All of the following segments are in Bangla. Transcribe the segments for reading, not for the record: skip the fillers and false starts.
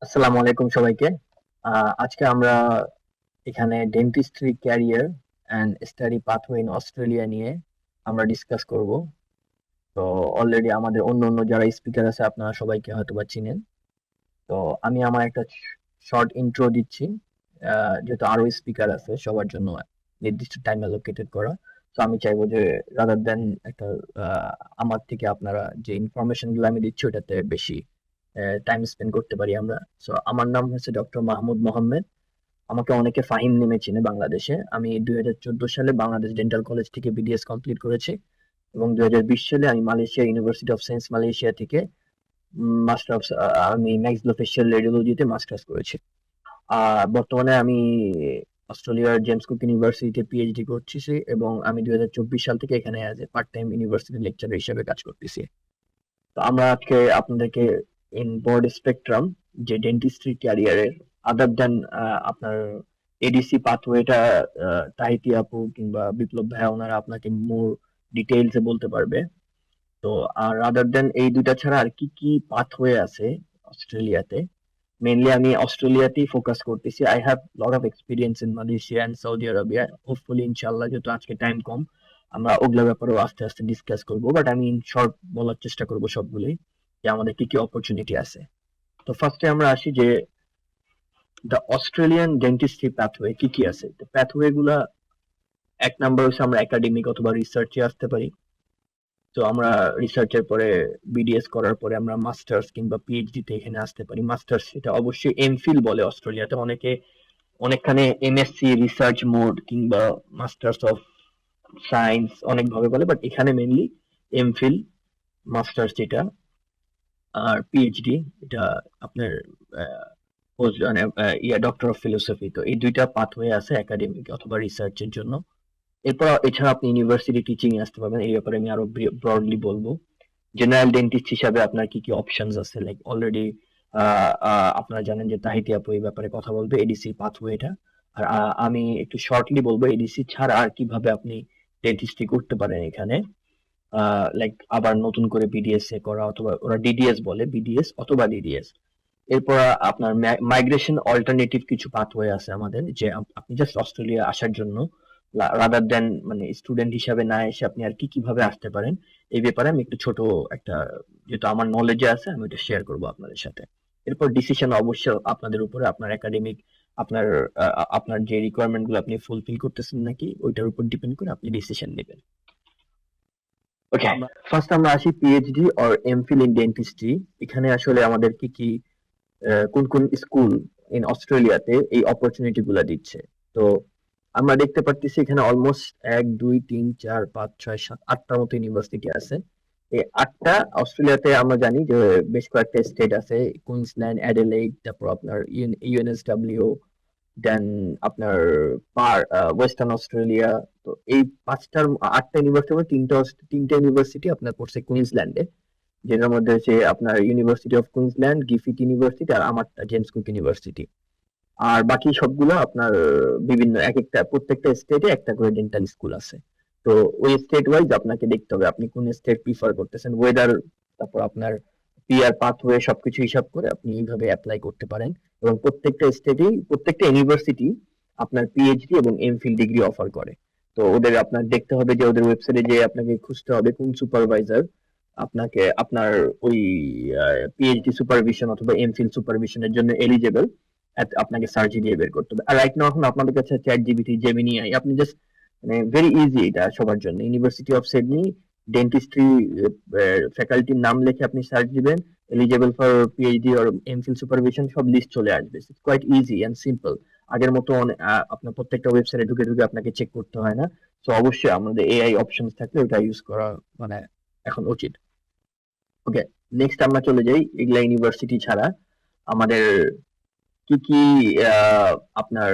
আসসালামু আলাইকুম সবাইকে। আজকে আমরা এখানে dentistry career and study pathway in Australia নিয়ে আমরা ডিসকাস করব। তো অলরেডি আমাদের অন্য অন্য যারা স্পিকার আছে আপনারা সবাইকে হয়তোবা চিনেন। তো আমি আমার একটা শর্ট ইন্ট্রো দিচ্ছি, যেহেতু আরো স্পিকার আছে সবার জন্য নির্দিষ্ট টাইম অ্যালোকেটেড করা। তো আমি চাইবো যে রাদার দেন একটা আহ, আমার থেকে আপনারা যে ইনফরমেশন গুলো আমি দিচ্ছি ওটাতে বেশি টাইম স্পেন্ড করতে পারি আমরা। সো আমার নাম হচ্ছে ডক্টর মাহমুদ মোহাম্মদ। আমাকে অনেকে ফাহিম নেমে চিনে বাংলাদেশে। আমি 2014 সালে বাংলাদেশ ডেন্টাল কলেজ থেকে বিডিএস কমপ্লিট করেছি এবং 2020 সালে আমি Malaysia university of science Malaysia থেকে মাস্টার অফ আমি ম্যাক্সিলোফেশিয়াল রেডিওলজিতে মাস্টার্স করেছি। বর্তমানে আমি অস্ট্রেলিয়ার জেমস কুক ইউনিভার্সিটিতে পিএইচডি করছি এবং আমি 2024 সাল থেকে এখানে as a part time university lecturer হিসেবে কাজ করতেছি। তো আমরা আজকে আপনাদেরকে ইন ব্রড স্পেকট্রাম যে ডেন্টিস্ট্রি ক্যারিয়ারের আদার দেন আপনার এডিসি পাথওয়েটা তাহিতি আপু কিংবা বিপ্লব ভাইয়া ওনারা আপনাকে মোর ডিটেইলসে বলতে পারবে। তো আর আদার দেন এই দুইটা ছাড়া আর কি কি পাথওয়ে আছে অস্ট্রেলিয়াতে, মেইনলি আমি অস্ট্রেলিয়াতেই ফোকাস করতেছি। I have lot of experience in Malaysia and Saudi Arabia. Hopefully ইনশাআল্লাহ, যেহেতু আজকে টাইম কম, আমরা ওগুলোর ব্যাপারেও আস্তে আস্তে ডিসকাস করব, বাট আমি ইন শর্ট বলার চেষ্টা করব সবগুলোই, যে আমাদের কি কি অপরচুনিটি আছে। তো ফার্স্টে আমরা আসি যে দ্য অস্ট্রেলিয়ান ডেন্টিস্ট্রি প্যাথওয়ে কি কি আছে। তো প্যাথওয়ে গুলা, এক নাম্বার হচ্ছে আমরা একাডেমিক অথবা রিসার্চে আসতে পারি। তো আমরা রিসার্চের পরে বিডিএস করার পরে আমরা মাস্টার্স কিংবা পিএইচডি তে এখানে আসতে পারি। মাস্টার্স এটা অবশ্যই এমফিল বলে অস্ট্রেলিয়াতে, অনেকে অনেকখানে এমএসসি রিসার্চ মোড কিংবা মাস্টার্স অফ সায়েন্স অনেক ভাবে বলে, বাট এখানে মেইনলি এমফিল মাস্টার্স যেটা, আর পিএইচডি এটা আপনার মানে ডক্টর অফ ফিলোসফি। তো এই দুইটা পাথওয়ে আছে একাডেমিক অথবা রিসার্চের জন্য। এরপর এছাড়া আপনি ইউনিভার্সিটি টিচিং এ আসতে পারবেন। এই ব্যাপারে আমি আরো ব্রডলি বলবো। জেনারেল ডেন্টিস্ট হিসাবে আপনার কি কি অপশনস আছে, লাইক অলরেডি আপনারা জানেন যে তাহিতি আপু এই ব্যাপারে কথা বলবে, এডিসি পাথওয়েটা। আর আমি একটু শর্টলি বলবো এডিসি ছাড়া আর কিভাবে আপনি ডেন্টিস্ট্রি করতে পারেন এখানে, লাইক আবার নতুন করে বিডিএস এ করা, অথবা ওরা ডিডিএস বলে, বিডিএস অথবা ডিডিএস। এরপর আপনার মাইগ্রেশন অল্টারনেটিভ কিছু পাথওয়ে আছে আমাদের, যে আপনি জাস্ট অস্ট্রেলিয়া আসার জন্য রাদার দেন মানে স্টুডেন্ট হিসাবে না এসে আপনি আর কি কিভাবে আসতে পারেন, এই ব্যাপারে আমি একটু ছোট একটা, যেহেতু আমার নলেজে আছে আমি ওটা শেয়ার করবো আপনাদের সাথে। এরপর ডিসিশন অবশ্যই আপনাদের উপরে, আপনার একাডেমিক, আপনার আপনার যে রিকোয়ারমেন্ট গুলো আপনি ফুলফিল করতেছেন নাকি ওইটার উপর ডিপেন্ড করে আপনি ডিসিশন নেবেন। ওকে, ফার্স্ট আমরা আসি PhD or MPhil in dentistry. এখানে আসলে আমাদের কি কি কোন কোন স্কুল ইন অস্ট্রেলিয়াতে এই অপরচুনিটি গুলা দিচ্ছে। তো আমরা দেখতে পারতেছি এখানে অলমোস্ট 1 2 3 4 5 6 7 8টার মতো ইউনিভার্সিটি আছে। এই 8টা অস্ট্রেলিয়াতে আমরা জানি যে বেশ কয়েকটা স্টেট আছে, কুইন্সল্যান্ড, অ্যাডিলেইড, তারপর আপনার ইউএনএসডব্লিউ, দেন আপনার ওয়েস্টার্ন অস্ট্রেলিয়া। তো এই 8টা ইউনিভার্সিটি মধ্যে তিনটা ইউনিভার্সিটি আপনার পড়ছে কুইন্সল্যান্ডে, যেটার মধ্যে হচ্ছে আপনার ইউনিভার্সিটি অফ কুইন্সল্যান্ড, গিফিথ ইউনিভার্সিটি, আর আমারটা জেমস কুক ইউনিভার্সিটি। আর বাকি সবগুলো আপনার বিভিন্ন এক একটা প্রত্যেকটা স্টেটে একটা করে ডেন্টাল স্কুল আছে। তো ওই স্টেট ওয়াইজ আপনাকে দেখতে হবে আপনি কোন স্টেট প্রিফার করতেছেন, ওয়েদার, তারপর আপনার পিআর পাথওয়ে সবকিছু হিসাব করে আপনি এইভাবে অ্যাপ্লাই করতে পারেন। এবং প্রত্যেকটা স্টেটেই প্রত্যেকটা ইউনিভার্সিটি আপনার পিএইচডি এবং এমফিল ডিগ্রি অফার করে। তো ওদের আপনার দেখতে হবে যে ওদের ওয়েবসাইটে যে আপনাকে খুঁজতে হবে কোন সুপারভাইজার আপনাকে আপনার ওই পিএইচডি সুপারভিশন অথবা এমফিল সুপারভিশনের জন্য এলিজেবল, আপনাকে সার্চ দিয়ে বের করতে হবে। আর রাইট নাও এখন আপনাদের কাছে চ্যাট জিপিটি, জেমিনি আই, আপনি জাস্ট মানে ভেরি ইজি এটা সবার জন্য। ইউনিভার্সিটি অফ সিডনি ডেন্টিস্ট্রি ফ্যাকাল্টির নাম লিখে আপনি সার্চ দিবেন, eligible for PhD or MPhil supervision, সব লিস্ট চলে আসবে। It's quite easy and simple. আগের মতো আপনার প্রত্যেকটা ওয়েবসাইটে ঢুকে ঢুকে আপনাকে চেক করতে হয় না। তো অবশ্যই আমাদের এআই অপশনস থাকলে ওটা ইউজ করা মানে এখন উচিত। ওকে, নেক্সট আমরা চলে যাই এগুলা ইউনিভার্সিটি ছাড়া আমাদের কি কি আহ, আপনার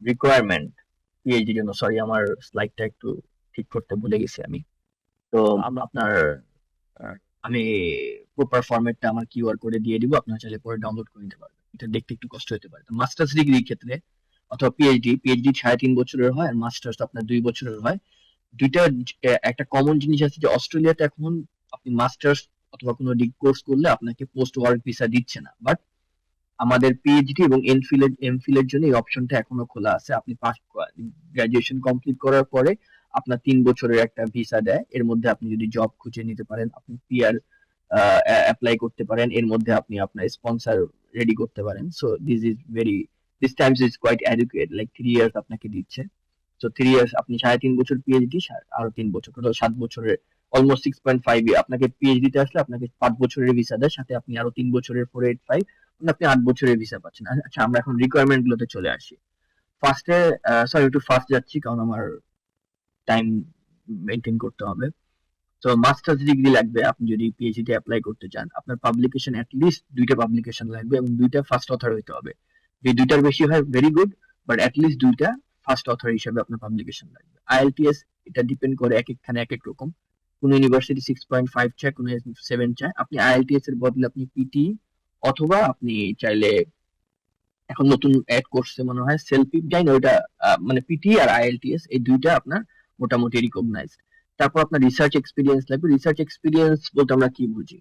রিকোয়ারমেন্ট পিএইচডির জন্য। সরি, আমার স্লাইডটা একটু ঠিক করতে ভুলে গেছি আমি। তো আপনার আহ, আমি প্রপার ফরম্যাটটা আমার কিউআর কোডে দিয়ে দিব, আপনারা চাইলে পরে ডাউনলোড করে নিতে পারবেন। এটা দেখতে একটু কষ্ট হতে পারে। তো মাস্টার্স ডিগ্রির ক্ষেত্রে অথবা পিএইচডি 3.5 বছরের হয়, আর মাস্টার্স আপনার 2 বছরের হয়। দুইটা একটা কমন জিনিস আছে যে অস্ট্রেলিয়াতে এখন আপনি মাস্টার্স অথবা কোনো ডিগ্রি কোর্স করলে আপনাকে পোস্ট ওয়ার্ক ভিসা দিচ্ছে না, বাট আমাদের পিএইচডি এবং এমফিলের জন্য এই অপশনটা এখনো খোলা আছে। আপনি গ্রাজুয়েশন কমপ্লিট করার পরে আপনার 3 বছরের একটা ভিসা দেয়। এর মধ্যে আপনি যদি জব খুঁজে নিতে পারেন, আপনি পিআর অ্যাপ্লাই করতে পারেন, এর মধ্যে আপনি আপনার স্পন্সর রেডি করতে পারেন। So this times is quite adequate, like 3 years আপনাকে দিচ্ছে। তো 3 ইয়ার্স আপনি 3.5 বছর পিএইচডি, আরো 3 বছর, টোটাল 7 বছরের, অলমোস্ট 6.5 আপনাকে পিএইচডিতে আসলে আপনাকে 5 বছরের ভিসা দেয়, সাথে আপনি আরো 3 বছরের 485, মানে আপনি 8 বছরের ভিসা পাচ্ছেন। আচ্ছা, আমরা এখন রিকোয়ারমেন্ট গুলোতে চলে আসি। ফার্স্টে, সরি একটু ফার্স্ট যাচ্ছি কারণ আমার টাইম মেনটেন করতে হবে। তো মাস্টার্স ডিগ্রি লাগবে আপনি যদি পিএইচডি অ্যাপ্লাই করতে চান। আপনার পাবলিকেশন অ্যাটলিস্ট 2টা পাবলিকেশন লাগবে এবং 2টা ফার্স্ট অথর হইতে হবে। যদি 2টার বেশি হয় ভেরি গুড, বাট অ্যাটলিস্ট 2টা ফার্স্ট অথর হিসেবে আপনার পাবলিকেশন লাগবে। আইএলটিএস এটা ডিপেন্ড করে, এক একখানে এক এক রকম। কোন ইউনিভার্সিটি 6.5 চায়, কোন 7 চায়। আপনি আইএলটিএস এর বদলে আপনি পিটি, অথবা আপনি চাইলে এখন নতুন অ্যাড করছে মনে হয় সেলফিপ, যাই না ওইটা, মানে পিটি আর আইএলটিএস এই 2টা আপনার মোটামুটি রিকগনাইজড। তারপর আপনার রিসার্চ এক্সপিরিয়েন্স লাগবে। রিসার্চ এক্সপিরিয়েন্স বলতে আমরা কি বুঝি?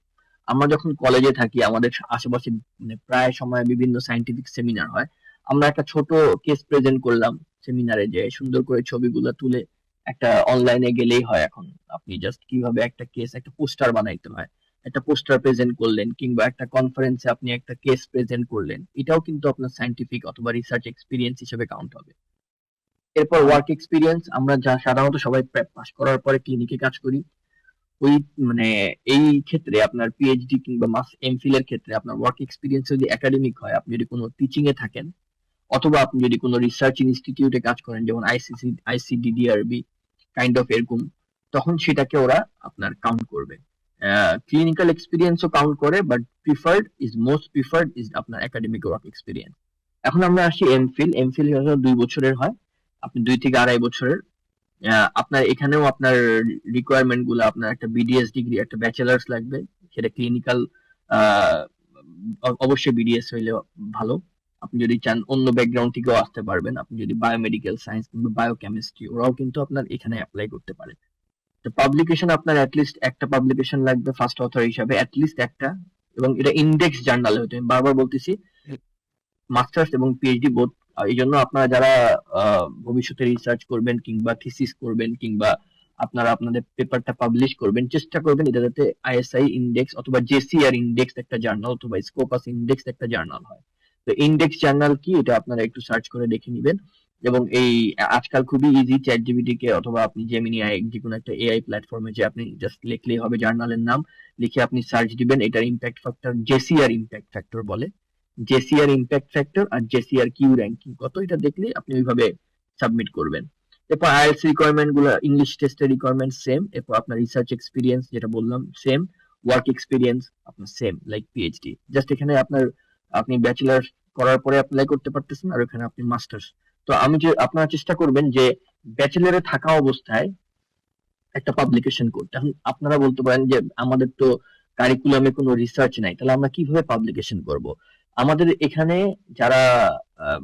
আমরা যখন কলেজে থাকি আমাদের আশেপাশে মানে প্রায় সময় বিভিন্ন সায়েন্টিফিক সেমিনার হয়। আমরা একটা ছোট কেস প্রেজেন্ট করলাম সেমিনারে, যে সুন্দর করে ছবিগুলো তুলে একটা অনলাইনে গেলেই হয় এখন। আপনি জাস্ট কিভাবে একটা কেস, একটা পোস্টার বানাইতে হয়, একটা পোস্টার প্রেজেন্ট করলেন, কিংবা একটা কনফারেন্সে আপনি একটা কেস প্রেজেন্ট করলেন, এটাও কিন্তু আপনার সায়েন্টিফিক অথবা রিসার্চ এক্সপিরিয়েন্স হিসেবে কাউন্ট হবে। এরপর ওয়ার্ক এক্সপিরিয়েন্স, আমরা যা সাধারণত সবাই পাস করার পরে ক্লিনিকে কাজ করি, ওই মানে এই ক্ষেত্রে আপনার পিএইচডি কিংবা এমফিল এর ক্ষেত্রে আপনার ওয়ার্ক এক্সপিরিয়েন্স যদি একাডেমিক হয়, আপনি যদি কোনো টিচিং এ থাকেন, অথবা আপনি যদি কোনো রিসার্চ ইনস্টিটিউটে কাজ করেন, যেমন আইসিডিডিআরবি কাইন্ড অফ এরকম, তখন সেটাকে ওরা আপনার কাউন্ট করবে। ক্লিনিক্যাল এক্সপিরিয়েন্সও কাউন্ট করে, বাট মোস্ট প্রিফার্ড ইজ আপনার একাডেমিক ওয়ার্ক এক্সপিরিয়েন্স। এখন আমরা আসি এমফিল। এমফিল 2 বছরের হয়, আপনি 2 থেকে 2.5 বছরের। আপনার এখানেও আপনার রিকোয়ারমেন্ট গুলো, আপনার একটা বিডিএস ডিগ্রি, একটা ব্যাচেলার্স লাগবে, সেটা ক্লিনিক্যাল, অবশ্যই বিডিএস হইলে ভালো। আপনি যদি চান অন্য ব্যাকগ্রাউন্ড থেকেও আসতে পারবেন, আপনি যদি বায়োমেডিক্যাল সায়েন্স কিংবা বায়োকেমিস্ট্রি, ওরাও কিন্তু আপনার এখানে অ্যাপ্লাই করতে পারে। তো পাবলিকেশন আপনার অ্যাটলিস্ট একটা পাবলিকেশন লাগবে ফার্স্ট অথর হিসাবে, অ্যাটলিস্ট একটা, এবং এটা ইন্ডেক্স জার্নাল হতে, আমি বারবার বলতেছি, মাস্টার্স এবং পিএইচডি বোথ। এই জন্য আপনারা যারা ভবিষ্যতে রিসার্চ করবেন কিংবা থিসিস করবেন, কিংবা আপনারা আপনাদের পেপারটা পাবলিশ করবেন, চেষ্টা করবেন এটা যাতে আইএসআই ইন্ডেক্স অথবা জেসিআর ইন্ডেক্স একটা জার্নাল, অথবা স্কোপাস ইন্ডেক্স একটা জার্নাল হয়। তো ইন্ডেক্স জার্নাল কি, এটা আপনারা একটু সার্চ করে দেখে নেবেন। এবং এই আজকাল খুবই ইজি, চ্যাট জিপিটি কে অথবা আপনি জেমিনি আই, যে কোনো একটা এআই প্ল্যাটফর্মে যে আপনি জাস্ট লিখলেই হবে জার্নালের নাম, লিখে আপনি সার্চ দিবেন, এটার ইম্প্যাক্ট ফ্যাক্টর জেসিআর ইম্প্যাক্ট ফ্যাক্টর বলে, জেসিআর ইম্প্যাক্ট ফ্যাক্টর আর জেসিআর কিউ র্যাঙ্কিং কত, এটা দেখলে আপনি ওইভাবে সাবমিট করবেন। এরপর আইএলটিএস রিকোয়ারমেন্ট গুলো, ইংলিশ টেস্টের রিকোয়ারমেন্ট সেম। এরপর আপনার রিসার্চ এক্সপিরিয়েন্স যেটা বললাম সেম, ওয়ার্ক এক্সপিরিয়েন্স আপনার সেম, লাইক পিএইচডি। জাস্ট এখানে আপনি ব্যাচেলার করার পরে অ্যাপ্লাই করতে পারতেছেন, আর ওখানে আপনি মাস্টার্স। তো আপনারা চেষ্টা করবেন যে ব্যাচেলারে থাকা অবস্থায় একটা পাবলিকেশন করতে। এখন আপনারা বলতে পারেন যে আমাদের তো কারিকুলামে কোনো রিসার্চ নাই, তাহলে আমরা কিভাবে পাবলিকেশন করব? আমাদের এখানে যারা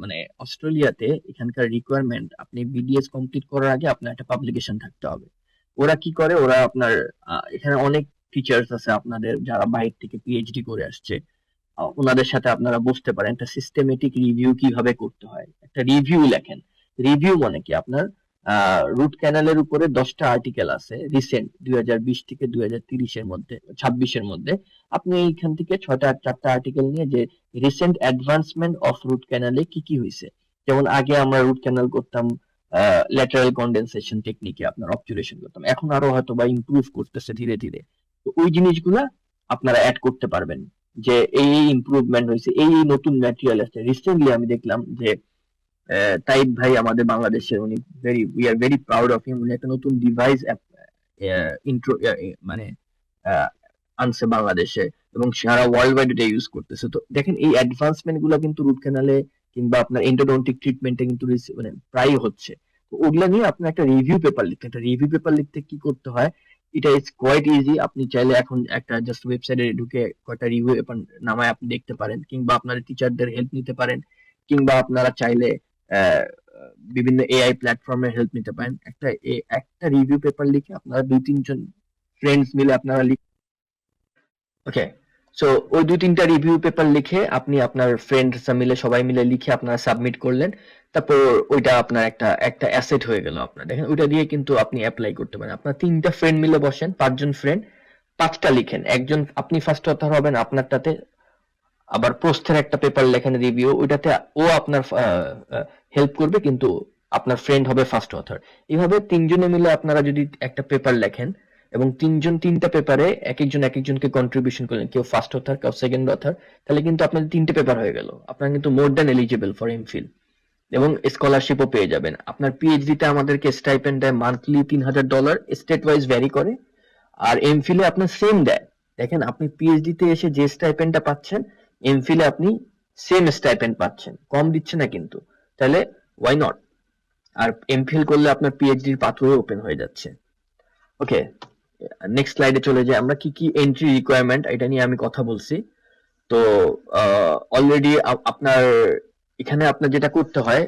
মানে অস্ট্রেলিয়াতে এখানকার রিকোয়ারমেন্ট, আপনি বিডিএস কমপ্লিট করার আগে আপনার একটা পাবলিকেশন থাকতে হবে। ওরা কি করে, ওরা আপনার এখানে অনেক টিচার্স আছে আপনাদের যারা বাইরে থেকে পিএইচডি করে আসছে, ওনাদের সাথে আপনারা বসতে পারেন, একটা সিস্টেমেটিক রিভিউ কিভাবে করতে হয়, একটা রিভিউ লেখেন। রিভিউ মানে কি, আপনার রুট ক্যানালের উপরে 10টা আর্টিকেল আছে রিসেন্ট 2020 থেকে 2030-এর মধ্যে, 26-এর মধ্যে। আপনি এইখান থেকে 4টা আর্টিকেল নিয়ে, যে রিসেন্ট অ্যাডভান্সমেন্ট অফ রুট ক্যানালে কি কি হয়েছে। যেমন আগে আমরা রুট ক্যানাল করতাম ল্যাটারাল কন্ডেনসেশন টেকনিকে, আপনার অবজারভেশন করতাম, এখন আরো হয়তো বা ইমপ্রুভ করতেছে ধীরে ধীরে। তো ওই জিনিসগুলা আপনারা অ্যাড করতে পারবেন, যে এই ইমপ্রুভমেন্ট হয়েছে, এই নতুন ম্যাটেরিয়াল আছে। রিসেন্টলি আমি দেখলাম যে তাইব ভাই আমাদের বাংলাদেশের, উনি we are very proud of him, উনি একটা নতুন ডিভাইস ইন্ট্রো মানে আনছে বাংলাদেশে, এবং সারা ওয়ার্ল্ড ওয়াইড এটা ইউজ করতেছে। তো দেখেন এই অ্যাডভান্সমেন্ট গুলো কিন্তু রুট ক্যানালে কিংবা আপনার এন্ডোডন্টিক ট্রিটমেন্টে কিন্তু মানে প্রায় হচ্ছে। তো ওগুলা নিয়ে আপনি একটা রিভিউ পেপার লিখতে, কি করতে হয়, এটা ইজ কোয়াইট ইজি। আপনি চাইলে এখন একটা জাস্ট ওয়েবসাইটে ঢুকে কয়টা রিভিউ পেপার নামায় আপনি দেখতে পারেন, কিংবা আপনার টিচারদের হেল্প নিতে পারেন, কিংবা আপনারা চাইলে আহ, বিভিন্ন এআই প্ল্যাটফর্মের হেল্প নিতে পারেন। একটা রিভিউ পেপার লিখে আপনারা 2-3 জন ফ্রেন্ডস মিলে আপনারা, ওকে। সো ওই 2-3টা রিভিউ পেপার লিখে আপনি আপনার ফ্রেন্ডস মিলে সবাই মিলে লিখে আপনারা সাবমিট করলেন। তারপর ওইটা আপনার একটা একটা অ্যাসেট হয়ে গেল আপনার। দেখেন ওইটা দিয়ে কিন্তু আপনি অ্যাপ্লাই করতে পারেন। আপনার 3টা ফ্রেন্ড মিলে বসেন, 5জন ফ্রেন্ড, 5টা লিখেন। একজন আপনি ফার্স্ট অথর হবেন আপনারটাতে, আবার প্রস্থের একটা পেপার লেখেন রিভিউ, ওইটাতে ও আপনার হেল্প করবে কিন্তু আপনার ফ্রেন্ড হবে ফার্স্ট অথর। এইভাবে 3জনে মিলে আপনারা যদি একটা পেপার লেখেন এবং 3জন 3টা পেপারে এক একজনকে কন্ট্রিবিউশন করলেন, কেউ ফার্স্ট অথর কেউ সেকেন্ড অথর, তাহলে কিন্তু আপনাদের 3টে পেপার হয়ে গেল। আপনারা কিন্তু more than eligible for MPhil এবং স্কলারশিপও পেয়ে যাবেন। আপনার পিএইচডিতে আমাদেরকে স্টাইপেন্ড দেয় মান্থলি $3,000, স্টেট ওয়াইজ ভ্যারি করে। আর এমফিলে আপনার সেম দেয়। দেখেন আপনি পিএইচডি তে এসে যে স্টাইপেন্ডটা পাচ্ছেন, এমফিলে আপনি সেম স্টাইপেন্ড পাচ্ছেন, কম দিচ্ছে না কিন্তু। তাহলে ওয়াই নট? আর এমফিল করলে আপনার পিএইচডির পাথওয়ে ওপেন হয়ে যাচ্ছে। ওকে, নেক্সট স্লাইডে চলে যাই। আমরা কি কি এন্ট্রি রিকোয়ারমেন্ট এটা নিয়ে আমি কথা বলছি। তো অলরেডি আপনার এখানে আপনার যেটা করতে হয়,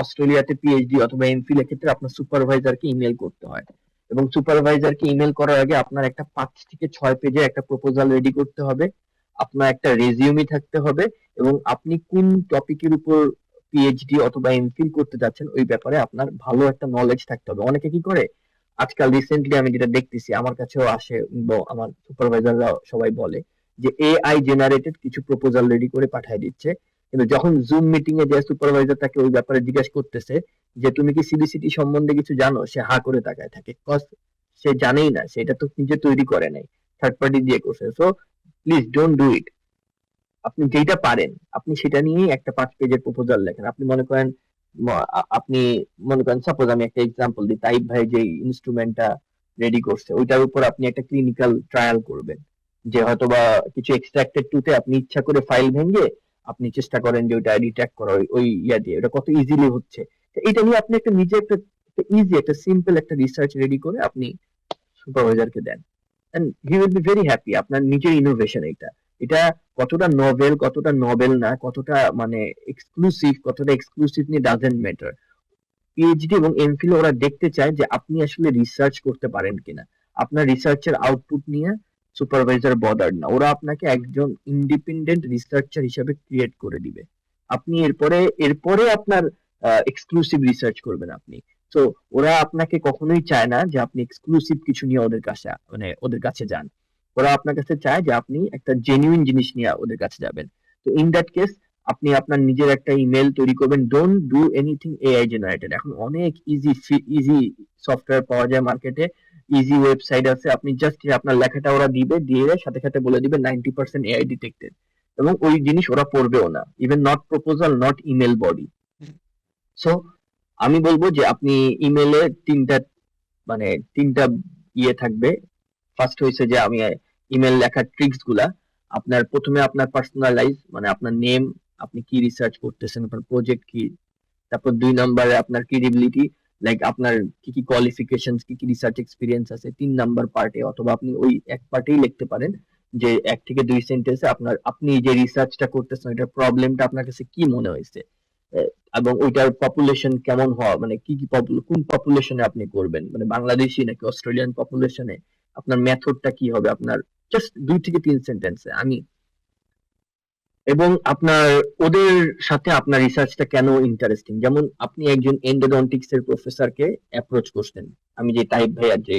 অস্ট্রেলিয়াতে পিএইচডি অথবা এমফিল এর ক্ষেত্রে আপনার সুপারভাইজারকে ইমেল করতে হয় এবং সুপারভাইজারকে ইমেল করার আগে আপনার একটা 5 থেকে 6 পেজের একটা প্রপোজাল রেডি করতে হবে। আপনার একটা রেজিউমি থাকতে হবে এবং আপনি কোন টপিকের উপর পিএইচডি অথবা এমফিল করতে যাচ্ছেন ওই ব্যাপারে আপনার ভালো একটা নলেজ থাকতে হবে। অনেকে কি করে, আজকাল রিসেন্টলি আমি যেটা দেখতেছি, আমার কাছেও আসে, আমার সুপারভাইজাররা সবাই বলে যে এআই জেনারেটেড কিছু প্রপোজাল রেডি করে পাঠিয়ে দিচ্ছে, কিন্তু যখন জুম মিটিং এ যে সুপারভাইজার তাকে ওই ব্যাপারে জিজ্ঞেস করতেছে যে তুমি কি সিবিসিটি সম্বন্ধে কিছু জানো, সে হা করে তাকায় থাকে, কজ সে জানেই না, সেটা তো নিজে তৈরি করে নাই, থার্ড পার্টি দিয়ে করছে। So please don't do it. আপনি যেটা পারেন আপনি সেটা নিয়েই একটা 5 পেজের প্রপোজাল লেখেন। আপনি মনে করেন আপনি মনে করেন, সাপোজ আমি একটা এক্সাম্পল দিই, তাইব ভাই যে ইনস্ট্রুমেন্টটা রেডি করছে ওইটার উপর আপনি একটা ক্লিনিক্যাল ট্রায়াল করবেন, যে হয়তোবা কিছু এক্সট্রাক্টেড টুতে আপনি ইচ্ছা করে ফাইল ভেঙে আপনি চেষ্টা করেন যে ওইটা রিট্রাক্ট করা, ওই ইয়া দিয়ে ওটা কত ইজিলি হচ্ছে। তো এটা নিয়ে আপনি একটা নিজে একটা ইজি একটা সিম্পল একটা রিসার্চ রেডি করে আপনি সুপারভাইজারকে দেন, and he will be very happy. আপনার নিজের ইনোভেশন এটা। এটা কতটা নভেল কতটা নভেল না, কতটা মানে এক্সক্লুসিভ কতটা এক্সক্লুসিভ নিয়ে ডাজেন্ট ম্যাটার। পিএইচডি এবং এমফিল ওরা দেখতে চায় যে আপনি আসলে রিসার্চ করতে পারেন কিনা। আপনার রিসার্চের আউটপুট নিয়ে সুপারভাইজার বদার না, ওরা আপনাকে একজন ইন্ডিপেন্ডেন্ট রিসার্চার হিসেবে ক্রিয়েট করে দিবে। আপনি এরপরে এরপরে আপনার এক্সক্লুসিভ রিসার্চ করবেন আপনি। তো ওরা আপনাকে কখনোই চায় না যে আপনি এক্সক্লুসিভ কিছু নিয়ে ওদের কাছে মানে ওদের কাছে যান। ওরা আপনার কাছে চায় যে আপনি একটা জেনুইন জিনিস নিয়ে ওদের কাছে যাবেন। তো ইন দ্যাট কেস আপনি আপনার নিজের একটা ইমেল তৈরি করবেন। Don't do anything AI generated. এখন অনেক ইজি সফটওয়্যার পাওয়া যায় মার্কেটে, ইজি ওয়েবসাইট আছে। আপনি জাস্ট আপনার লেখাটা ওরা দিবে, দিয়ে সাথে সাথে বলে দিবে 90% এআই ডিটেক্টেড, এবং ওই জিনিস ওরা পড়বেও না। Even not proposal, not email body. So আমি বলবো যে আপনি ইমেলে মানে তিনটা ইয়ে থাকবে। ফার্স্ট হয়েছে যে আমি ইমেল লেখার ট্রিক্স গুলা, আপনার প্রথমে আপনার পার্সোনালাইজ মানে আপনার নেম, আপনি কি রিসার্চ করতেছেন, আপনার প্রজেক্ট কি। তারপর 2 নম্বরে আপনার ক্রেডিবিলিটি, লাইক আপনার কি কি কোয়ালিফিকেশন, কি কি রিসার্চ এক্সপিরিয়েন্স আছে। 3 নম্বর পার্টে অথবা আপনি ওই এক পার্টেই লিখতে পারেন যে 1 থেকে 2 সেন্টেন্সে আপনি যে রিসার্চটা করতেছেন ওইটার প্রবলেমটা আপনার কাছে কি মনে হয়েছে, এবং ওইটার পপুলেশন কেমন হওয়া, মানে কি কি কোন পপুলেশনে আপনি করবেন, মানে বাংলাদেশি নাকি অস্ট্রেলিয়ান পপুলেশনে, আপনার মেথডটা কি হবে, আপনার জাস্ট 2 থেকে 3 সেন্টেন্সে আমি, এবং আপনার ওদের সাথে আপনার রিসার্চটা কেন ইন্টারেস্টিং। যেমন আপনি একজন এন্ডোডন্টিক্স এর প্রফেসরকে অ্যাপ্রোচ করছেন, আমি যে তাইব ভাইয়ার যে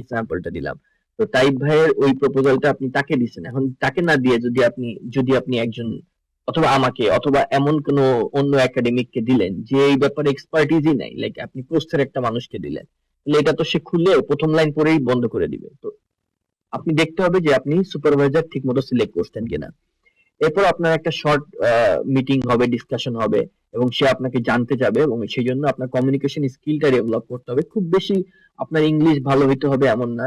এক্সাম্পলটা দিলাম, তো তাইব ভাইয়ের ওই প্রপোজালটা আপনি তাকে দিচ্ছেন। এখন তাকে না দিয়ে যদি আপনি একজন অথবা আমাকে অথবা এমন কোন অন্য একাডেমিককে দিলেন যে এই ব্যাপারে এক্সপার্টিজই নাই, লাইক আপনি প্রস্থের একটা মানুষকে দিলেন, তাহলে এটা তো সে খুললে প্রথম লাইন পরেই বন্ধ করে দিবে। তো আপনি দেখতে হবে যে আপনি সুপারভাইজার ঠিক মতো সিলেক্ট করছেন কিনা। এরপর আপনার একটা শর্ট মিটিং হবে, ডিসকাশন হবে, এবং সে আপনাকে জানতে যাবে, এবং সেই জন্য আপনার কমিউনিকেশন স্কিলটা ডেভেলপ করতে হবে। খুব বেশি আপনার ইংলিশ ভালো হইতে হবে এমন না,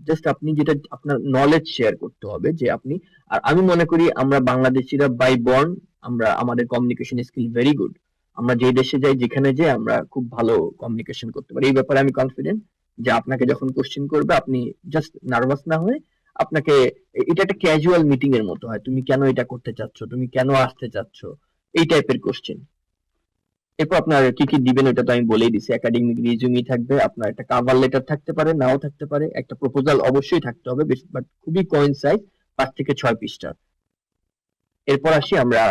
জাস্ট আপনি যেটা আপনার নলেজ শেয়ার করতে হবে যে আপনি। আর আমি মনে করি আমরা বাংলাদেশিরা বাই বর্ন আমরা আমাদের কমিউনিকেশন স্কিল ভেরি গুড। আমরা যে দেশে যাই যেখানে যাই আমরা খুব ভালো কমিউনিকেশন করতে পারি। এই ব্যাপারে আমি কনফিডেন্ট যে আপনাকে যখন কোশ্চেন করবে আপনি জাস্ট নার্ভাস না হয়ে আপনাকে, এটা একটা ক্যাজুয়াল মিটিং এর মতো হয়, তুমি কেন এটা করতে চাচ্ছ, তুমি কেন আসতে চাচ্ছ, এই টাইপের কোশ্চেন। এরপর আপনার কি কি দিবেন ওটা তো আমি বলেই দিছি। একাডেমিক রিজিউমি থাকবে, আপনার একটা কভার লেটার থাকতে পারে নাও থাকতে পারে, একটা প্রপোজাল অবশ্যই থাকতে হবে, বাট খুবই কোইনসাইজ 5 থেকে 6 পৃষ্ঠা। এরপর আসি আমরা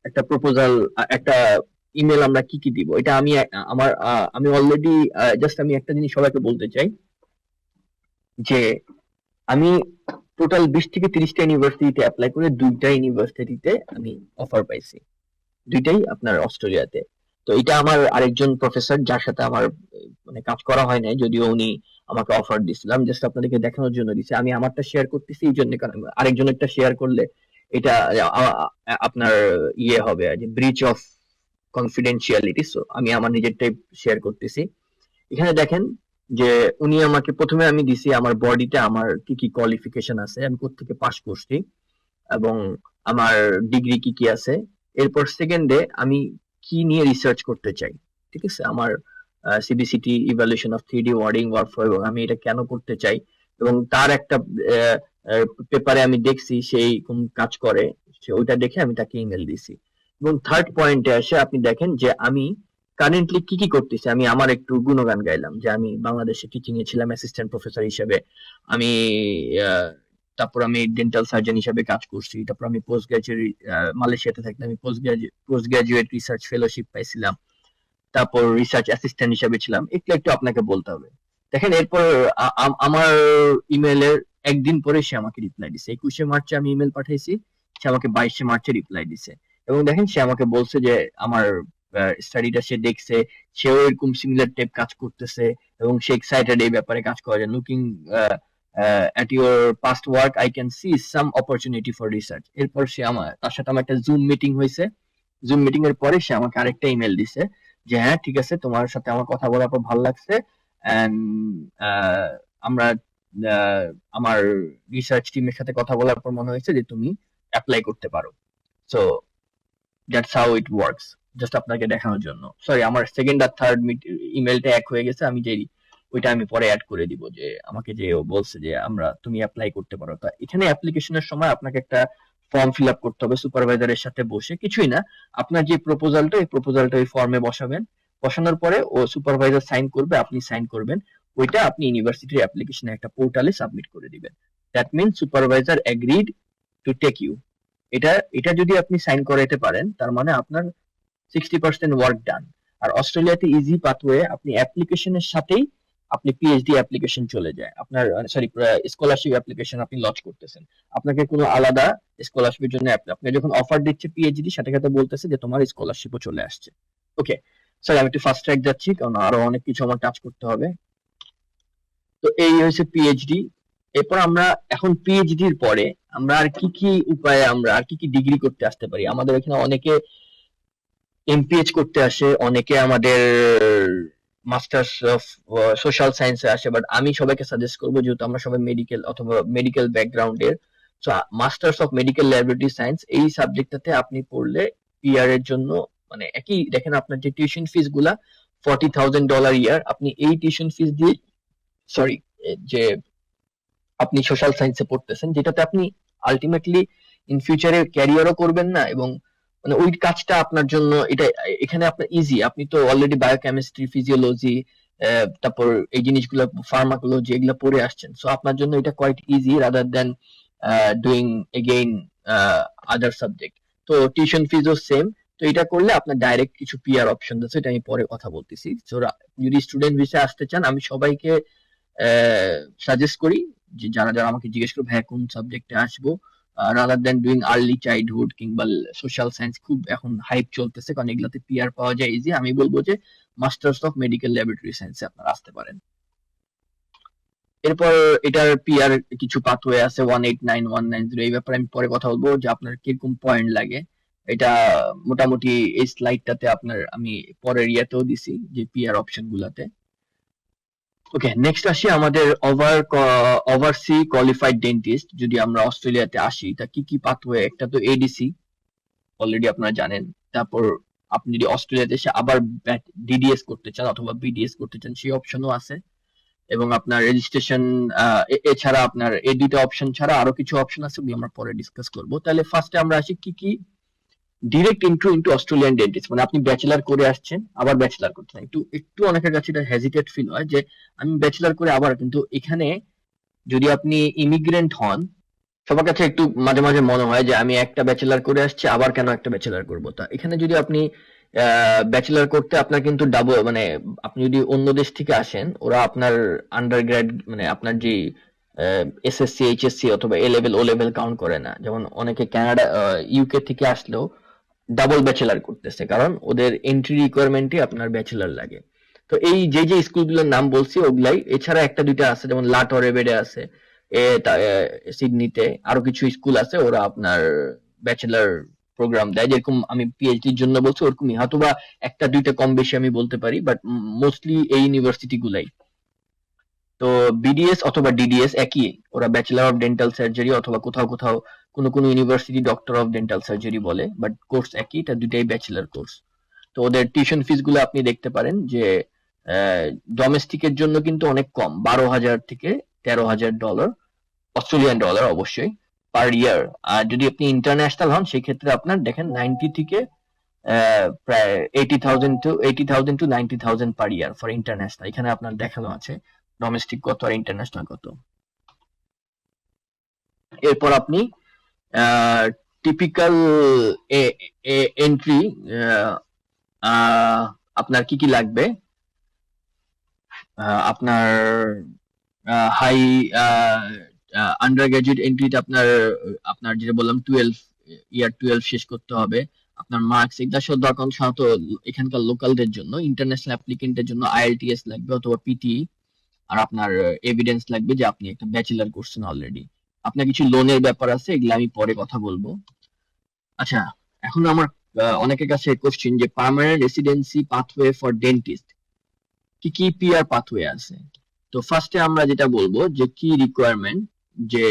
একটা প্রপোজাল, একটা ইমেল আমরা কি কি দিব, এটা আমি আমি অলরেডি জাস্ট আমি একটা জিনিস সবাইকে বলতে চাই যে আমি টোটাল 20 থেকে 30টা ইউনিভার্সিটিতে অ্যাপ্লাই করে 2টা ইউনিভার্সিটিতে আমি অফার পাইছি, 2টাই আপনার অস্ট্রেলিয়াতে। তো এটা আমার আরেকজন প্রফেসর যার সাথে আমার মানে কাজ করা হয় নাই, যদিও উনি আমাকে অফার দিছিলাম, জাস্ট আপনাদেরকে দেখানোর জন্য দিছি। আমি আমারটা শেয়ার করতেছি এই জন্য, কারণ আরেকজনেরটা শেয়ার করলে এটা আপনার ইয়ে হবে যে ব্রিচ অফ কনফিডেন্সিয়ালিটি, সো আমি আমার নিজেরটাই শেয়ার করতেছি। এখানে দেখেন যে উনি আমাকে প্রথমে আমি দিছি আমার বডিতে আমার কি কি কোয়ালিফিকেশন আছে, আমি কোত্থেকে পাস করছি এবং আমার ডিগ্রি কি কি আছে। এরপর সেকেন্ডে আমি কি নিয়ে রিসার্চ করতে চাই, ঠিক আছে, আমার CBCT evaluation of 3D wording workflow, এবং আমি এটা কেন করতে চাই, এবং তার একটা পেপারে আমি দেখছি সেই কোন কাজ করে, সে ওইটা দেখে আমি তাকে ইমেল দিছি। এবং থার্ড পয়েন্টে আসে আপনি দেখেন যে আমি কারেন্টলি কি কি করতেছি। আমি আমার একটু গুণগান গাইলাম যে আমি বাংলাদেশে টিচিং এ ছিলাম অ্যাসিস্ট্যান্ট প্রফেসর হিসেবে, আমি তারপর আমি ডেন্টাল সার্জন হিসেবে কাজ করছি, তারপর আমি পোস্ট গ্রাজুয়েট মালয়েশিয়াতে থাকতে আমি পোস্ট গ্রাজুয়েট রিসার্চ ফেলোশিপ পাইছিলাম, তারপর রিসার্চ অ্যাসিস্ট্যান্ট হিসেবে ছিলাম, একটু একটু আপনাকে বলতে হবে। দেখেন এরপর আমার ইমেলের একদিন পরে সে আমাকে রিপ্লাই দিছে, 21শে মার্চে আমি ইমেল পাঠাইছি, সে আমাকে 22শে মার্চে রিপ্লাই দিছে। এবং দেখেন সে আমাকে বলছে যে আমার স্টাডিটা সে দেখছে, সেও এরকম সিমিলার টাইপ কাজ করতেছে এবং সে এক্সাইটেড এই ব্যাপারে কাজ করার জন্য। Looking at your past work I can see some opportunity for research। এরপর সে তার সাথে আমার একটা জুম মিটিং হয়েছে, জুম মিটিং এর পরে সে আমাকে আরেকটা ইমেল দিছে যে হ্যাঁ ঠিক আছে, তোমার সাথে আমার কথা বলার পর ভালো লাগছে, এন্ড আমরা আমার রিসার্চ টিমের সাথে কথা বলার পর মনে হয়েছে যে তুমি অ্যাপ্লাই করতে পারো। So that's how it works, just আপনাকে দেখানোর জন্য। সরি, আমার সেকেন্ড আর থার্ড ইমেলটা এক হয়ে গেছে, আমি যে ওইটা আমি পরে অ্যাড করে দিব, যে আমাকে যে ও বলছে যে তুমি অ্যাপ্লাই করতে পারো। তা এখানে অ্যাপ্লিকেশনের সময় আপনাকে একটা ফর্ম ফিল আপ করতে হবে সুপারভাইজারের সাথে বসে, কিছুই না, আপনার যে প্রপোজালটা এই প্রপোজালটা ওই ফর্মে বসাবেন, বসানোর পরে ও সুপারভাইজার সাইন করবে, আপনি সাইন করবেন, ওইটা আপনি ইউনিভার্সিটির অ্যাপ্লিকেশনে একটা পোর্টালে সাবমিট করে দিবেন। That means supervisor agreed to take you. এটা এটা যদি আপনি সাইন করাইতে পারেন তার মানে আপনার 60% ওয়ার্ক ডান। আর অস্ট্রেলিয়াতে ইজি পাথওয়ে, আপনি অ্যাপ্লিকেশনের সাথেই আপনি পিএইচডি অ্যাপ্লিকেশন চলে যায়, আপনার সরি স্কলারশিপ অ্যাপ্লিকেশন আপনি লঞ্চ করতেছেন, আপনাকে কোনো আলাদা স্কলারশিপের জন্য আপনি যখন অফার দিচ্ছে পিএইচডি, সাথে সাথে বলতেছে যে তোমার স্কলারশিপও চলে আসছে। ওকে, সরি আমি একটু ফাস্ট ট্র্যাক যাচ্ছি কারণ আরো অনেক কিছু আমার টাচ করতে হবে। তো এই হচ্ছে পিএইচডি। এরপর আমরা এখন পিএইচডির পরে আমরা আর কি কি উপায়ে আমরা আর কি কি ডিগ্রি করতে আসতে পারি। আমাদের এখানে অনেকে এমপিএইচ করতে আসে, অনেকে আমাদের মাস্টার্স অফ সোশ্যাল সায়েন্সে আসে, বাট আমি সবাইকে সাজেস্ট করবো, যেহেতু আমরা সবাই মেডিকেল অথবা মেডিকেল ব্যাকগ্রাউন্ডের, so masters of medical laboratory science এই সাবজেক্টটাতে আপনি পড়লে পিআর এর জন্য মানে একই, দেখেন আপনার যে টিউশন ফিস গুলা $40,000 ইয়ার, আপনি এই টিউশন ফিস দিয়ে সরি যে আপনি সোশ্যাল সায়েন্সে পড়তেছেন, যেটাতে আপনি আলটিমেটলি ইন ফিউচারে ক্যারিয়ারও করবেন না, এবং মানে ওই কাজটা আপনার জন্য এটা এখানে আপনার ইজি, আপনি তো অলরেডি বায়োকেমিস্ট্রি, ফিজিওলজি, তারপর এই জিনিসগুলো ফার্মাকোলজি এগুলো পড়ে আসছেন, সো আপনার জন্য এটা quite easy rather than doing again other subject. তো টিউশন ফিজও সেম। তো এটা করলে আপনার ডাইরেক্ট কিছু পিআর অপশন আছে, এটা আমি পরে কথা বলতেছি। তো যদি স্টুডেন্ট ভিসা আসতে চান, আমি সবাইকে সাজেস্ট করি যে যারা যারা আমাকে জিজ্ঞেস করবে হ্যাঁ কোন সাবজেক্টে আসবো, rather than doing early childhood কিংবা সোশ্যাল সায়েন্স, খুব এখন হাইপ চলতেছে কারণ এগুলাতে পিআর পাওয়া যায় ইজি, আমি বলবো যে মাস্টার্স অফ মেডিকেল ল্যাবরেটরি সায়েন্সে আপনারা আসতে পারেন। এরপর এটার পিআর কিছু পাথওয়ে আছে, 189, 190, এই ব্যাপারে আমি পরে কথা বলবো যে আপনার কিরকম পয়েন্ট লাগে। এটা মোটামুটি এই স্লাইডটাতে আপনার আমি পরের ইয়াতেও দিছি যে পিআর অপশন গুলাতে। ওকে, নেক্সট আসি আমাদের ওভারসি কোয়ালিফাইড ডেন্টিস্ট যদি আমরা অস্ট্রেলিয়াতে আসি, তা কি কি পাথওয়ে। একটা তো এডিসি, অলরেডি আপনারা জানেন। তারপর আপনি যদি অস্ট্রেলিয়াতে এসে আবার ডিডিএস করতে চান অথবা বিডিএস করতে চান, সেই অপশনও আছে। এবং আপনার রেজিস্ট্রেশন, এছাড়া আপনার এই দুইটা অপশন ছাড়া আরো কিছু অপশন আছে, আমরা পরে ডিসকাস করব। তাহলে ফার্স্টে আমরা আসি কি কি direct intro into Australian dentist, মানে আপনি ব্যাচেলার করে আসছেন আবার ব্যাচেলার করছেন, একটু একটু অনেকের কাছে এটা হেজিটেট ফিল হয় যে আমি ব্যাচেলার করে আবার, কিন্তু এখানে যদি আপনি ইমিগ্রেন্ট হন সবার কাছে একটু মাঝে মাঝে মনে হয় যে আমি একটা ব্যাচেলার করে আসছি, আবার কেন একটা ব্যাচেলার করব। তা এখানে যদি আপনি ব্যাচেলার করতে আপনার কিন্তু ডাবল, মানে আপনি যদি অন্য দেশ থেকে আসেন, ওরা আপনার আন্ডার গ্র্যাড মানে আপনার যে এসএসসি এইচএসসি অথবা A level O level count করে না। যেমন অনেকে কানাডা ইউকে থেকে আসলেও ডাবল ব্যাচেলার করতেছে, কারণ ওদের এন্ট্রি রিকোয়ারমেন্টে আপনার ব্যাচেলার লাগে। তো এই যে যে স্কুলগুলোর নাম বলছি ওগুলাই, এছাড়া একটা দুইটা আছে যেমন লাটরেবেডে আছে, সিডনিতে আরো কিছু স্কুল আছে, ওরা আপনার ব্যাচেলার প্রোগ্রাম দেয়। যেরকম আমি পিএইচডির জন্য বলছি ওরকমই, হয়তো বা একটা দুইটা কম বেশি আমি বলতে পারি, বাট মোস্টলি এই ইউনিভার্সিটি গুলাই। তো বিডিএস অথবা ডিডিএস একই, ওরা ব্যাচেলার অফ ডেন্টাল সার্জারি অথবা কোথাও কোথাও কোনো কোনো university doctor of dental surgery বলে, বাট কোর্স একই, এটা দুইটাই ব্যাচেলার কোর্স। তো ওদের টিউশন ফিস গুলো আপনি দেখতে পারেন যে ডোমেস্টিকের জন্য কিন্তু অনেক কম, 12,000 থেকে 13,000 ডলার, অস্ট্রেলিয়ান ডলার অবশ্যই, পার ইয়ার। আর যদি আপনি ইন্টারন্যাশনাল হন সেক্ষেত্রে আপনার দেখেন 90 থেকে প্রায় 80,000 to 90,000 per year for international. এখানে আপনার দেখানো আছে ডোমেস্টিক কত আর ইন্টারন্যাশনাল কত। এরপর আপনি টিপিক্যাল এন্ট্রি, আপনার কি কি লাগবে, আপনার হাই আন্ডার গ্রাজুয়েট এন্ট্রিতে আপনার আপনার যেটা বললাম 12 শেষ করতে হবে। আপনার মার্কস এগুলা সব দরকার, সাধারণত এখানকার লোকালদের জন্য। ইন্টারন্যাশনাল অ্যাপ্লিকেন্টের জন্য আইএলটিএস লাগবে অথবা পিটি। আর আপনার এভিডেন্স লাগবে যে আপনি একটা ব্যাচেলার করছেন অলরেডি। আপনার কিছু লোনের ব্যাপার আছে, এগুলো আমি পরে কথা বলবো। আচ্ছা, এখন আমার অনেকের কাছে কোশ্চেন যে permanent residency pathway for dentist, কি কি পিআর পাথওয়ে আছে। তো ফার্স্টে আমরা যেটা বলবো যে কি রিকোয়ারমেন্ট, যে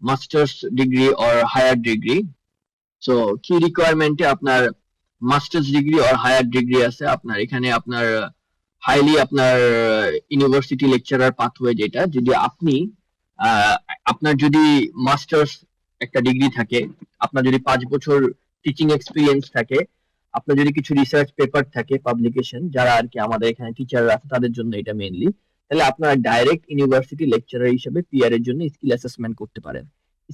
masters degree or higher degree. So কি রিকোয়ারমেন্টে আপনার masters degree or higher degree আছে আপনার এখানে, আপনার হাইলি আপনার ইউনিভার্সিটি লেকচারার পাথওয়ে, যেটা যদি আপনি আহ, আপনার যদি মাস্টার্স একটা ডিগ্রি থাকে, আপনার যদি 5 বছর টিচিং এক্সপিরিয়েন্স থাকে, আপনার যদি কিছু রিসার্চ পেপার থাকে, পাবলিকেশন, যারা আর কি আমাদের এখানে টিচাররা আছে তাদের জন্য এটা মেইনলি, তাহলে আপনারা ডাইরেক্ট ইউনিভার্সিটি লেকচারার হিসেবে পিআর এর জন্য স্কিল অ্যাসেসমেন্ট করতে পারেন।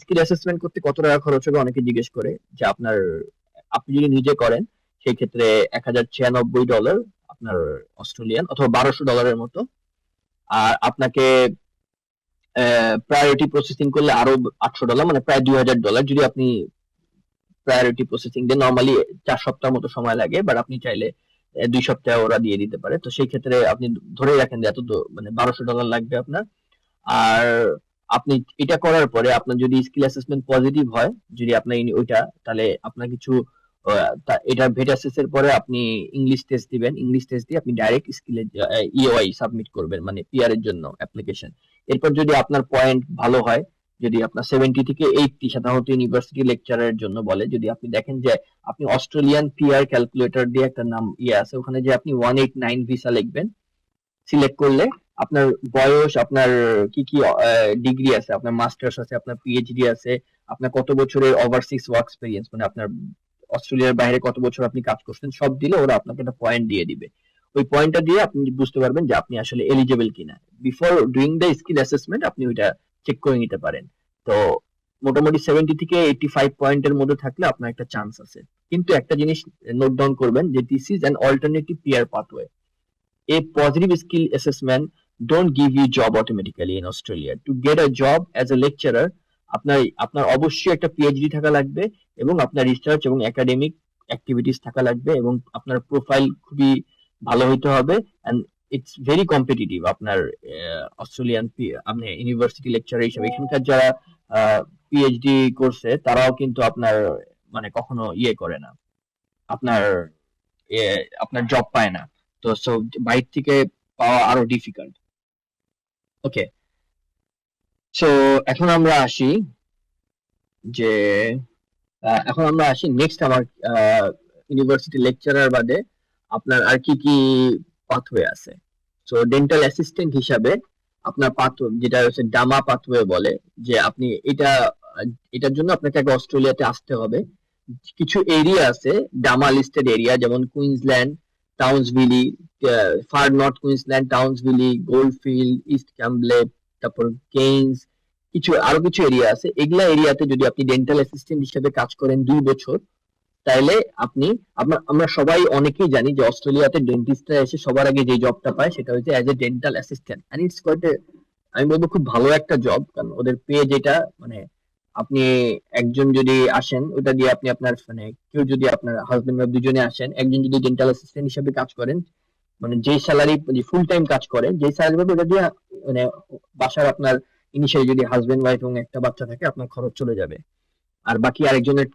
স্কিল অ্যাসেসমেন্ট করতে কত টাকা খরচ হবে অনেকে জিজ্ঞেস করে, যে আপনার আপনি যদি নিজে করেন সেই ক্ষেত্রে $1,096 আপনার অস্ট্রেলিয়ান অথবা $1,200 মতো। আর আপনাকে প্রায়োরিটি প্রসেসিং করলে আরো $800, মানে প্রায় $2,000 যদি আপনি প্রায়োরিটি প্রসেসিং দেন। নর্মালি 4 সপ্তাহ মতো সময় লাগে, বাট আপনি চাইলে 2 সপ্তাহে ওরা দিয়ে দিতে পারে। তো সেই ক্ষেত্রে আপনি ধরে রাখেন যে এত মানে $1,200 লাগবে আপনার। আর আপনি এটা করার পরে আপনার যদি স্কিল অ্যাসেসমেন্ট পজিটিভ হয়, যদি আপনার ওইটা, তাহলে আপনার কিছু এটা ভেট অ্যাসেস এর পরে আপনি ইংলিশ টেস্ট দিবেন। ইংলিশ টেস্ট দিয়ে আপনি ডাইরেক্ট স্কিলের ইওআই সাবমিট করবেন, মানে পিআর এর জন্য অ্যাপ্লিকেশন। এরপর যদি আপনার পয়েন্ট ভালো হয়, যদি আপনার 70 থেকে 80, সাধারণত ইউনিভার্সিটি লেকচারের জন্য বলে, যদি আপনি দেখেন যে আপনি অস্ট্রেলিয়ান পিআর ক্যালকুলেটর দিয়ে একটা নাম আছে, ওখানে যে আপনি 189 ভিসা লিখবেন, সিলেক্ট করলে আপনার বয়স, আপনার কি কি ডিগ্রি আছে, আপনার মাস্টার্স আছে, আপনার পিএইচডি আছে, আপনার কত বছরের ওভারসিজ ওয়ার্ক এক্সপেরিয়েন্স, মানে আপনার অস্ট্রেলিয়ার বাইরে কত বছর আপনি কাজ করছেন, সব দিলে ওরা আপনাকে একটা পয়েন্ট দিয়ে দিবে। ওই পয়েন্টটা দিয়ে আপনি বুঝতে পারবেন যে আপনি আসলে এলিজিবল কিনা। Before doing the skill assessment আপনি ওইটা চেক করে নিতে পারেন। তো মোটামুটি 70 থেকে 85 পয়েন্টের মধ্যে থাকলে আপনার একটা চান্স আছে। কিন্তু একটা জিনিস নোট ডাউন করবেন যে this is an alternative peer pathway. A positive skill assessment don't give you job automatically in Australia. To get a job as a lecturer, আপনার আপনার অবশ্যই একটা পিএইচডি থাকা লাগবে, এবং আপনার রিসার্চ এবং একাডেমিক অ্যাক্টিভিটিস থাকা লাগবে, এবং আপনার প্রোফাইল খুবই ভালো হইতে হবে। And it's very competitive. আপনার অস্ট্রেলিয়ান আপনি ইউনিভার্সিটি লেকচারার হিসেবে এখানকার যারা পিএইচডি করছে তারাও কিন্তু আপনার মানে কখনো ইয়ে করে না, আপনার আপনার জব পায় না। তো সো বাইরে থেকে পাওয়া আরো ডিফিকাল্ট। ওকে, সো এখন আমরা আসি যে নেক্সট আমার ইউনিভার্সিটি লেকচারার বাদে আপনার আর কি কি পাথওয়ে আছে। সো ডেন্টাল অ্যাসিস্ট্যান্ট হিসাবে আপনার পাথওয়ে, যেটা হচ্ছে ডামা পাথওয়ে বলে, যে আপনি এটার জন্য আপনাকে আগে অস্ট্রেলিয়াতে আসতে হবে। কিছু এরিয়া আছে ডামা লিস্টেড এরিয়া, যেমন Queensland, Townsville, far north Queensland, Townsville, Goldfield, ইস্ট ক্যাম্বলে, তারপর কেইনস, আরো কিছু এরিয়া আছে, এগুলা এরিয়াতে যদি আপনি ডেন্টাল অ্যাসিস্ট্যান্ট হিসেবে কাজ করেন 2 বছর, তাইলে আপনি আমরা সবাই অনেকেই জানি যে অস্ট্রেলিয়াতে ডেন্টিস্টরা এসে সবার আগে যে জবটা পায় সেটা হচ্ছে as a dental assistant, and it's quite আমি বলবো খুব ভালো একটা জব, কারণ ওদের পে যেটা মানে আপনি একজন যদি আসেন ওটা দিয়ে আপনি আপনার মানে কেউ যদি আপনার হাজবেন্ড ওয়াইফ দুজনে আসেন, একজন যদি ডেন্টাল অ্যাসিস্ট্যান্ট হিসেবে কাজ করেন, মানে যে স্যালারি ফুল টাইম কাজ করে যে স্যালারি পাবে ওটা দিয়ে মানে বাসার আপনার ইনিশিয়ালি যদি হাজবেন্ড ওয়াইফ এবং একটা বাচ্চা থাকে আপনার খরচ চলে যাবে, আর বাকি আরেকজনের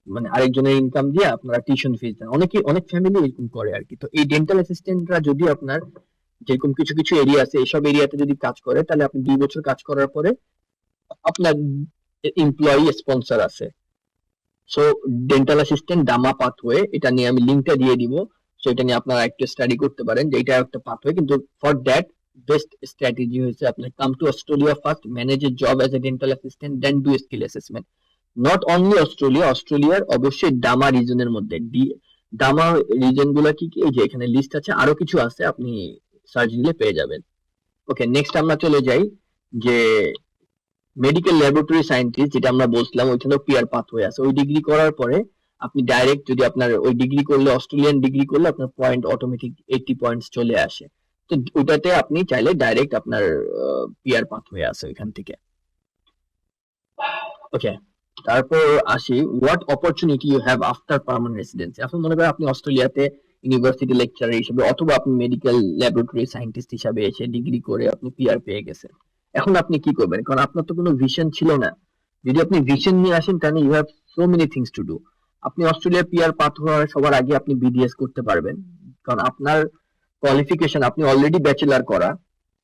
মানে আরেকজনের ইনকাম দিয়ে আপনারা টিউশন ফিস দেন, অনেক ফ্যামিলি এরকম করে আর কি। তো এই ডেন্টাল অ্যাসিস্ট্যান্টরা যদি আপনার যেরকম কিছু কিছু এরিয়া আছে এইসব এরিয়াতে যদি কাজ করে, তাহলে আপনি 2 বছর কাজ করার পরে আপনার এমপ্লয়ি স্পন্সর আছে। সো ডেন্টাল অ্যাসিস্ট্যান্ট ডামা পাথওয়ে, এটা নিয়ে আমি লিঙ্কটা দিয়ে দিব, সো এটা নিয়ে আপনারা একটু স্টাডি করতে পারেন যে এটা একটা পাথওয়ে, কিন্তু ফর দ্যাট বেস্ট স্ট্র্যাটেজি হচ্ছে আপনি come to Australia first, manage a job as a dental assistant, then do skill assessment. Not only অস্ট্রেলিয়ার অবশ্যই ডামা রিজনের মধ্যে ডামা রিজন গুলা কি কি এই যে এখানে লিস্ট আছে, আরো কিছু আছে আপনি সার্চ দিলে পেয়ে যাবেন। ওকে, নেক্সট আমরা চলে যাই যে মেডিকেল ল্যাবরেটরি সায়েন্টিস্ট, যেটা আমরা বলছিলাম ওইখানেও পিয়ার পাথওয়ে আছে। ওই ডিগ্রি করার পরে আপনি ডাইরেক্ট যদি আপনার ওই ডিগ্রি করলে অস্ট্রেলিয়ান ডিগ্রি করলে আপনার পয়েন্ট অটোমেটিক 80 পয়েন্টস চলে আসে, তো ওটাতে আপনি চাইলে ডাইরেক্ট আপনার পিয়ার পাথওয়ে আছে ওইখান থেকে। ওকে, তারপর আসি what opportunity you have after permanent residency. এখন মনে করেন আপনি অস্ট্রেলিয়াতে ইউনিভার্সিটি লেকচারার হিসেবে অথবা আপনি মেডিকেল ল্যাবরেটরি সায়েন্টিস্ট হিসেবে এসে ডিগ্রি করে আপনি পিআর পেয়ে গেছেন, এখন আপনি কি করবেন? কারণ আপনার তো কোনো ভিশন ছিল না। যদি আপনি ভিশন নিয়ে আসেন তাহলে you have so many things to do. আপনি অস্ট্রেলিয়া পিআর পাথ হওয়ার সবার আগে আপনি বিডিএস করতে পারবেন, কারণ আপনার কোয়ালিফিকেশন, আপনি অলরেডি ব্যাচেলার করা,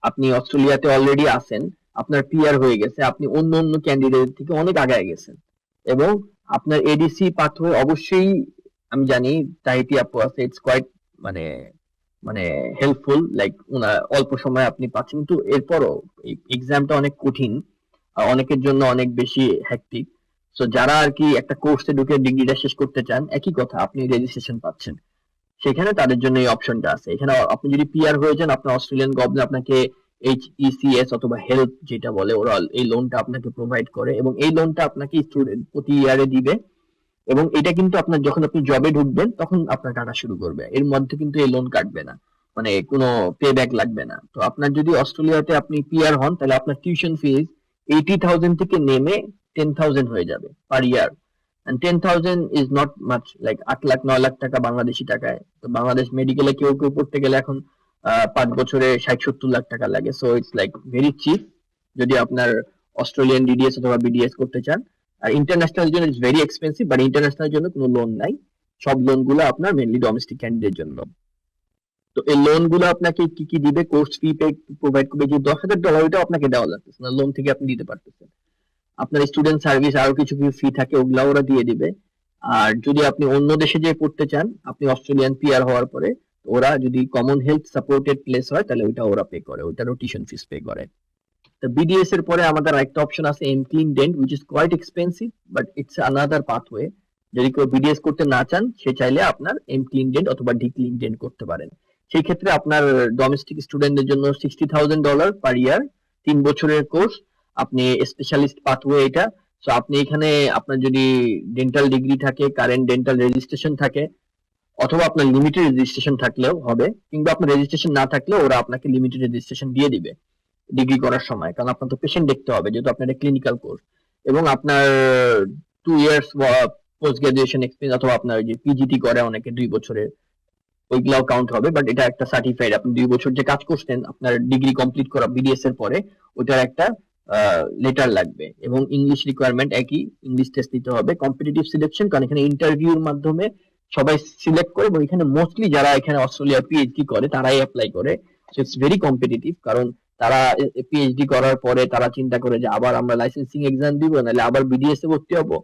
আপনি অস্ট্রেলিয়াতে অলরেডি আছেন, আপনার পিআর হয়ে গেছে, আপনি অন্য অন্য ক্যান্ডিডেট থেকে অনেক আগে গেছেন, এবং আপনার এডিসি পাথওয়ে অবশ্যই আমি জানি তাহিতি আপু আছে, ইটস কোয়াইট মানে মানে হেল্পফুল, লাইক অল্প সময় আপনি পাচ্ছেন, কিন্তু এরপরও এক্সামটা অনেক কঠিন, অনেকের জন্য অনেক বেশি হ্যাকটিক। সো যারা আর কি একটা কোর্সে ঢুকে ডিগ্রিটা শেষ করতে চান, একই কথা, আপনি রেজিস্ট্রেশন পাচ্ছেন সেখানে, তাদের জন্য এই অপশনটা আছে। এখানে আপনি যদি পিআর হয়ে যান, আপনার অস্ট্রেলিয়ান গভর্নমেন্ট আপনাকে এইচইসিএস অথবা হেল্প যেটা বলে ওরা এই লোনটা আপনাকে প্রোভাইড করে, এবং এই লোনটা আপনাকে স্টুডেন্ট প্রতি ইয়ারে দিবে, এবং এটা কিন্তু আপনার যখন আপনি জবে ঢুকবেন তখন আপনার কাটা শুরু করবে, এর মধ্যে কিন্তু এই লোন কাটবে না, মানে কোনো পে ব্যাক লাগবে না। তো আপনার যদি অস্ট্রেলিয়াতে আপনি পিআর হন তাহলে আপনার টিউশন ফিজ 80,000 থেকে নেমে 10,000 হয়ে যাবে পার ইয়ার, and 10,000 is not much, like 8 lakh 9 lakh টাকা বাংলাদেশি টাকায়। তো বাংলাদেশ মেডিকেলে কেউ কেউ পড়তে গেলে এখন 5 বছরে 60-70 লাখ টাকা লাগে, so it's like very chip যদি আপনার অস্ট্রেলিয়ান ডিডিএস অথবা বিডিএস করতে চান। আর ইন্টারন্যাশনাল জন্য it's very expensive, but international জন্য কোনো লোন নাই, সব লোন গুলো আপনার মেনলি ডোমেস্টিক ক্যান্ডিডেট জন্য। তো এই লোন গুলো আপনাকে কি কি দিবে? কোর্স ফি প্রোভাইড করবে, যে $10,000 ওইটাও আপনাকে দেওয়া লাগতেছে না, লোন থেকে আপনি দিতে পারতেছেন। আপনার স্টুডেন্ট সার্ভিস আরো কিছু কিছু ফি থাকে, ওগুলা ওরা দিয়ে দিবে। আর যদি আপনি অন্য দেশে যেয়ে পড়তে চান, আপনি অস্ট্রেলিয়ান পিআর হওয়ার পরে ওরা যদি কমন হেলথ সাপোর্টেড প্লেস হয় তাহলে ওইটা ওরা পে করে, ওইটারও টিউশন ফিস পে করে। তো বিডিএস এর পরে আমাদের আরেকটা অপশন আছে এমক্লিন ডেন্ট, which is quite expensive, but it's another pathway. যদি কেউ বিডিএস করতে না চান সে চাইলে আপনার এমক্লিন ডেন্ট অথবা ডিক্লিন ডেন্ট করতে পারেন। সেই ক্ষেত্রে আপনার ডোমেস্টিক স্টুডেন্টদের জন্য $60,000 পার ইয়ার, 3 বছরের কোর্স, আপনি স্পেশালিস্ট পাথওয়ে এটা। সো আপনি এখানে আপনার যদি ডেন্টাল ডিগ্রি থাকে, কারেন্ট ডেন্টাল রেজিস্ট্রেশন থাকে, অথবা আপনার লিমিটেড রেজিস্ট্রেশন থাকলেও হবে, কিংবা আপনার রেজিস্ট্রেশন না থাকলে ওরা আপনাকে লিমিটেড রেজিস্ট্রেশন দিয়ে দিবে ডিগ্রি করার সময়, কারণ আপনার তো পেশেন্ট দেখতে হবে যেহেতু আপনার ক্লিনিক্যাল কোর্স, এবং আপনার 2 ইয়ার্স পোস্ট গ্রাজুয়েশন এক্সপিরিয়েন্স, অথবা আপনার যে পিজিটি করে অনেকে 2 বছরের, ওইগুলাও কাউন্ট হবে। বাট এটা একটা সার্টিফাইড, আপনি 2 বছর যে কাজ করছেন আপনার ডিগ্রি কমপ্লিট করা বিডিএস এর পরে, ওইটার একটা লেটার লাগবে, এবং ইংলিশ রিকোয়ারমেন্ট একই, ইংলিশ টেস্ট দিতে হবে। কম্পিটিটিভ সিলেকশন, কারণ এখানে ইন্টারভিউর মাধ্যমে সবাই সিলেক্ট করে, এবং এখানে মোস্টলি যারা এখানে অস্ট্রেলিয়া পিএইচডি করে তারাই অ্যাপ্লাই করে। সো ইটস ভেরি কম্পিটিটিভ, কারণ তারা পিএইচডি করার পরে তারা চিন্তা করে যে আবার আমরা লাইসেন্সিং এক্সাম দিব, নাহলে আবার বিডিএস এ ভর্তি হবো,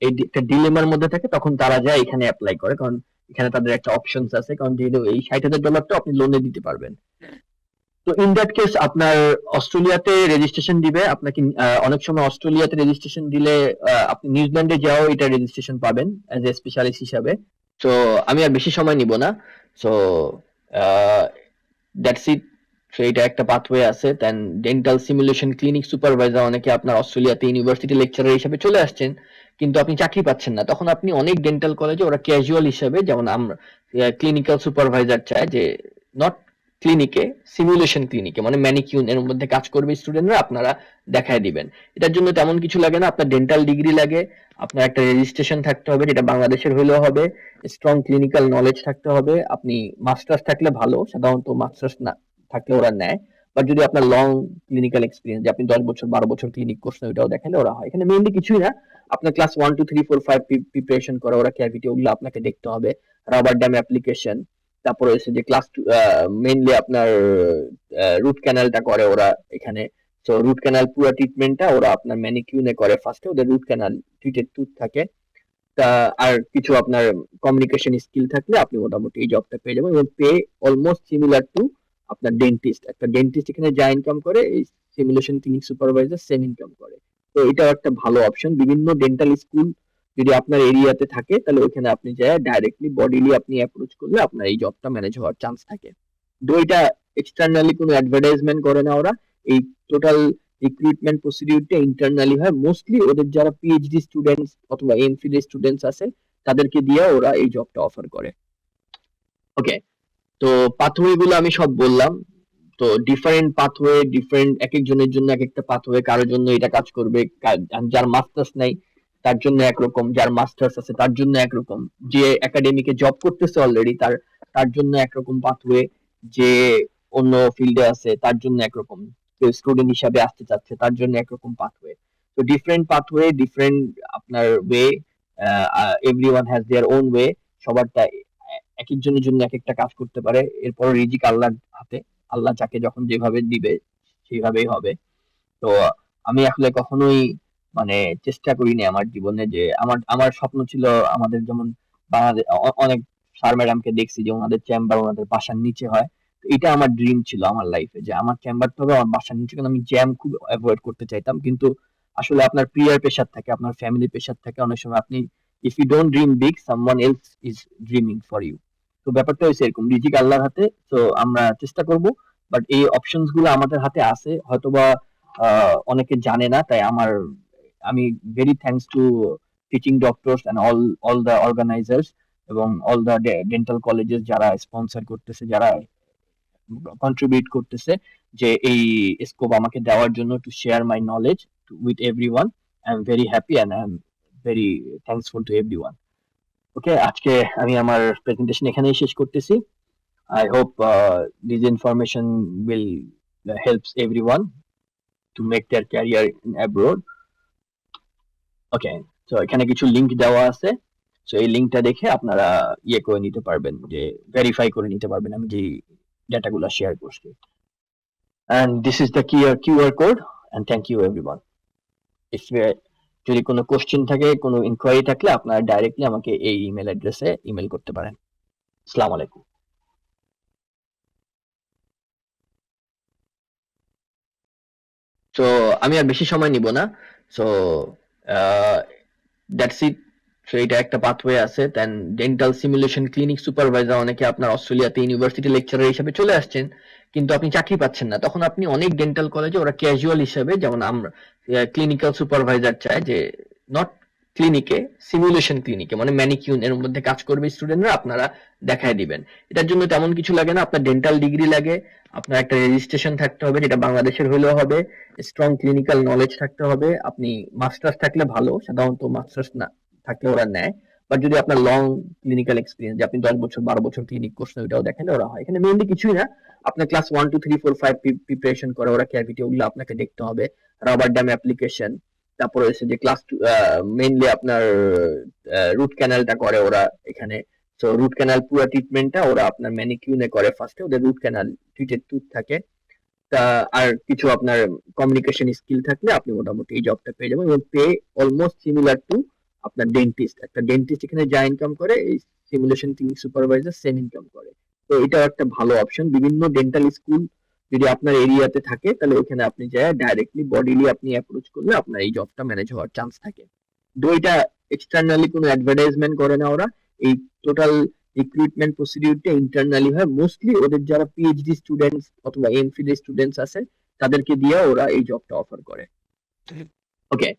এই একটা ডিলেমার মধ্যে থাকে, তখন তারা যায় এখানে অ্যাপ্লাই করে, কারণ এখানে তাদের একটা অপশনস আছে, কারণ যেহেতু এই $60,000 আপনি লোনে দিতে পারবেন। তো ইন দ্যাট কেস আপনার অস্ট্রেলিয়াতে রেজিস্ট্রেশন দিবে আপনাকে, অনেক সময় অস্ট্রেলিয়াতে রেজিস্ট্রেশন দিলে আপনি নিউজিল্যান্ডে যাও এটা রেজিস্ট্রেশন পাবেন অ্যাজ এ স্পেশালিস্ট হিসাবে। তো আমি আর বেশি সময় নিব না, সো দ্যাটস ইট সো এটা একটা পাথওয়ে আছে। দেন ডেন্টাল সিমুলেশন ক্লিনিক সুপারভাইজার, অনেকে আপনার অস্ট্রেলিয়াতে ইউনিভার্সিটি লেকচারার হিসেবে চলে আসছেন কিন্তু আপনি চাকরি পাচ্ছেন না, তখন আপনি অনেক ডেন্টাল কলেজে ওরা ক্যাজুয়াল হিসেবে, যেমন আমরা ক্লিনিক্যাল সুপারভাইজার চায় যে নট ক্লিনিকে, সিমুলেশন ক্লিনিকে, মানে ম্যানিকিউন এর মধ্যে কাজ করবে স্টুডেন্টরা, আপনারা দেখায় দিবেন। এটার জন্য তেমন কিছু লাগে না, আপনার ডেন্টাল ডিগ্রি লাগে, আপনার একটা রেজিস্ট্রেশন থাকতে হবে, যেটা বাংলাদেশের হইলেও হবে, স্ট্রং ক্লিনিক্যাল নলেজ থাকতে হবে, আপনি মাস্টার্স থাকলে ভালো, সাধারণত মাস্টার্স না থাকলে ওরা নেয়, বা যদি আপনার লং ক্লিনিক্যাল এক্সপিরিয়েন্স, যে আপনি 10 বছর 12 বছর ক্লিনিক করছেন, ওটাও দেখালে ওরা হয়। এখানে মেইনলি কিছুই না, আপনার ক্লাস 1 2 3 4 5 প্রিপারেশন করা, ওরা ক্যাভিটি ওগুলো আপনাকে দেখতে হবে, রাবার ড্যাম অ্যাপ্লিকেশন, তারপরে হচ্ছে যে ক্লাস মেইনলি আপনার রুট ক্যানালটা করে ওরা এখানে। তো রুট ক্যানাল পুরো ট্রিটমেন্টটা ওরা আপনার ম্যানিকিউনে করে ফার্স্টে, ওদের রুট ক্যানাল ট্রিটেড টুথ থাকে। তা আর কিছু আপনার কমিউনিকেশন স্কিল থাকলে আপনি মোটামুটি এই জবটা পেয়ে যাবেন, এবং পে অলমোস্ট সিমিলার টু আপনার ডেন্টিস্ট। একটা ডেন্টিস্ট এখানে যা ইনকাম করে, এই simulation clinic supervisor same income করে। তো এটাও একটা ভালো অপশন। বিভিন্ন ডেন্টাল স্কুল যদি আপনার এরিয়াতে থাকে, তাহলে ওখানে আপনি যায় ডাইরেক্টলি বডিলি আপনি অ্যাপ্রোচ করলে আপনার এই জবটা ম্যানেজ হওয়ার চান্স থাকে। তো এটা এক্সটার্নালি কোনো অ্যাডভার্টাইজমেন্ট করে না ওরা, এই টোটাল রিক্রুটমেন্ট প্রসিডিউরটা ইন্টারনালি হয়। মোস্টলি ওদের যারা পিএইচডি স্টুডেন্টস অথবা এমফিল স্টুডেন্টস আছে, তাদেরকে দিয়ে ওরা এই জবটা অফার করে। ওকে, তো পাথওয়ে গুলো আমি সব বললাম। তো ডিফারেন্ট পাথওয়ে, ডিফারেন্ট, এক একজনের জন্য এক একটা পাথওয়ে, কারোর জন্য এটা কাজ করবে, যার মাস্টার্স নাই তার জন্য একরকম, যার মাস্টার্স আছে তার জন্য একরকম, যে একাডেমিকে জব করতেছে অলরেডি তার তার জন্য একরকম পাথওয়ে, যে অন্য ফিল্ডে আছে তার জন্য একরকম, কেউ স্টুডেন্ট হিসাবে আসতে চাচ্ছে তার জন্য একরকম পাথওয়ে। তো ডিফারেন্ট পাথওয়ে, ডিফারেন্ট আপনার way, everyone has their own way, সবারটা এক একজনের জন্য এক একটা কাজ করতে পারে। এরপর রিজিক আল্লাহর হাতে, আল্লাহ যাকে যখন যেভাবে দিবে সেভাবেই হবে। তো আমি আসলে কখনোই মানে চেষ্টা করিনি আমার জীবনে, যে আমার আমার স্বপ্ন ছিল আমাদের যেমন বাংলাদেশ অনেক স্যার ম্যাডামকে দেখছি যে ওনাদের চেম্বার ওনাদের বাসার নিচে হয়। তো এটা আমার ড্রিম ছিল আমার লাইফে, যে আমার চেম্বারটা হবে আমার বাসার নিচে, কারণ আমি জ্যাম খুব অ্যাভয়েড করতে চাইতাম। কিন্তু আসলে আপনার পিয়ার প্রেশার থাকে, আপনার ফ্যামিলি প্রেশার থাকে, অনেক সময় আপনি if you don't dream big, someone else is dreaming for you. তো ব্যাপারটা হচ্ছে এরকম, রিজিক আল্লাহর হাতে। তো আমরা চেষ্টা করব, বাট এই অপশনস গুলো আমাদের হাতে আছে, হয়তোবা অনেকে জানে না। তাই আমি very thanks to teaching doctors and all the organisers এবং অল দ্য ডেন্টাল কলেজেস যারা স্পন্সর করতেছে, যারা কন্ট্রিবিউট করতেছে, যে এই স্কোপ আমাকে দেওয়ার জন্য, to share my knowledge with everyone. I am very happy and I am very thanksful to everyone. Okay, আজকে আমি আমার প্রেজেন্টেশন এখানেই শেষ করতেছি। I hope this information will helps everyone to make their career in abroad. Okay, so এখানে কিছু লিংক দেওয়া আছে, সো এই লিংকটা দেখে আপনারা ইয়ে করে নিতে পারবেন, যে ভেরিফাই করে নিতে পারবেন আমি যে ডেটাগুলো শেয়ার করছি। And this is the QR code, and thank you everyone. If যদি কোনো কোশ্চেন থাকে, কোনো ইনকোয়ারি থাকলে আপনারা ডাইরেক্টলি আমাকে এই ইমেল অ্যাড্রেসে ইমেল করতে পারেন। আসসালামু আলাইকুম। সো আমি আর বেশি সময় নিব না। So that's it. সো এটা একটা পাথওয়ে আছে। দেন ডেন্টাল সিমুলেশন ক্লিনিক সুপারভাইজার, অনেকে আপনার অস্ট্রেলিয়াতে ইউনিভার্সিটি লেকচারার হিসেবে চলে আসছেন কিন্তু আপনি চাকরি পাচ্ছেন না, তখন আপনি অনেক ডেন্টাল কলেজে ওরা ক্যাজুয়াল হিসেবে, যেমন আমরা ক্লিনিক্যাল সুপারভাইজার চায় যে নট ক্লিনিকে, সিমুলেশন ক্লিনিকে, মানে ম্যানিকিউন এর মধ্যে কাজ করবে স্টুডেন্টরা, আপনারা দেখায় দিবেন। এটার জন্য তেমন কিছু লাগে না, আপনার ডেন্টাল ডিগ্রি লাগে, আপনার একটা রেজিস্ট্রেশন থাকতে হবে, যেটা বাংলাদেশের হইলেও হবে, স্ট্রং ক্লিনিক্যাল নলেজ থাকতে হবে, আপনি মাস্টার্স থাকলে ভালো, সাধারণত মাস্টার্স না থাকলে ওরা নেয়, বাট যদি আপনার লং ক্লিনিক্যাল এক্সপিরিয়েন্স, যে আপনি 10 বছর 12 বছর ক্লিনিক করছেন, ওটাও দেখালে ওরা হয়। এখানে মেইনলি কিছুই না, আপনার ক্লাস 1 2 3 4 5 প্রিপারেশন করে, ওরা ক্যাভিটি ওগুলো আপনাকে দেখতে হবে, রাবার ড্যাম অ্যাপ্লিকেশন, তারপরে হচ্ছে যে ক্লাস মেইনলি আপনার রুট ক্যানালটা করে ওরা এখানে। তো রুট ক্যানাল পুরো ট্রিটমেন্টটা ওরা আপনার ম্যানিকিউনে করে ফার্স্টে, ওদের রুট ক্যানাল ট্রিটেড টুথ থাকে। তা আর কিছু আপনার কমিউনিকেশন স্কিল থাকলে আপনি মোটামুটি এই জবটা পেয়ে যাবেন, এবং পে অলমোস্ট সিমিলার টু আপনার ডেন্টিস্ট। একটা ডেন্টিস্ট এখানে যা ইনকাম করে, এই simulation clinic supervisor same income করে। তো এটাও একটা ভালো অপশন। বিভিন্ন ডেন্টাল স্কুল যদি আপনার এরিয়াতে থাকে, তাহলে ওখানে আপনি যায় ডাইরেক্টলি বডিলি আপনি অ্যাপ্রোচ করলে আপনার এই জবটা ম্যানেজ হওয়ার চান্স থাকে। তো এটা এক্সটার্নালি কোনো অ্যাডভার্টাইজমেন্ট করে না ওরা, এই টোটাল রিক্রুটমেন্ট প্রসিডিউরটা ইন্টারনালি হয়, মোস্টলি ওদের যারা পিএইচডি স্টুডেন্টস অথবা এমফিল স্টুডেন্টস আছে তাদেরকে দিয়ে ওরা এই জবটা অফার করে। ওকে,